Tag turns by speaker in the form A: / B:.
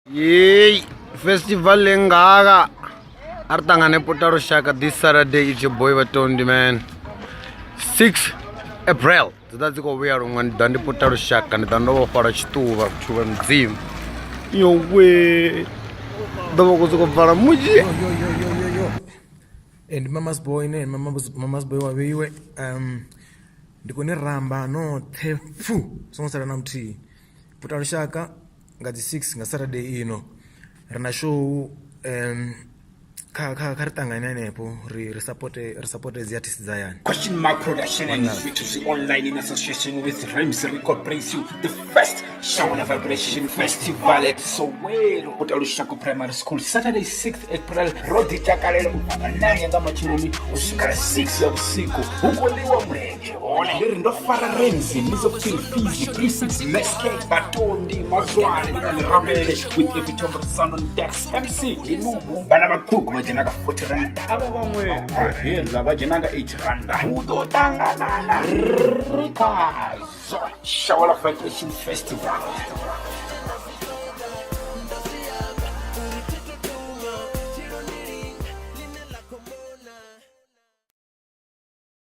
A: Yay! Festival Lengaga. ṱangane Puta Lushaka this Saturday. It's your boy Batondy, man. 6 April. That's the way I'm going to Puta Lushaka and the Nova for a Stuva to an Zim. Yo, way. The Vogus of Varamuji.
B: And mama's boy, and mama's boy, we were the Kone Ramba, no, Tefu, Sonsaranam tea. Puta Lushaka got the 6 Saturday, you know. Rina show ṱangane support the artists Zion.
C: Question Mark Production and B2C Online in association with A-Reece Record brings you the first Shower Vibration Festival at Soweto, Puta Lushaka Primary School, Saturday 6th April, Rodi Jakarelo, Nanga Machirumi, Ushikara 6 of Siku, Ukoliwa Mreje, Ole, no Fara Renzi, Mizo Fizi, 36 Meske, Batondy, Mazwan, and Rabele, with every time of sound on decks, MC, Inubu, Banabakuk, Majanaga 40 Rand, Navhanwe, Lavajanaga 8 Rand, Udo ṱangane, Shower Vibration Festival.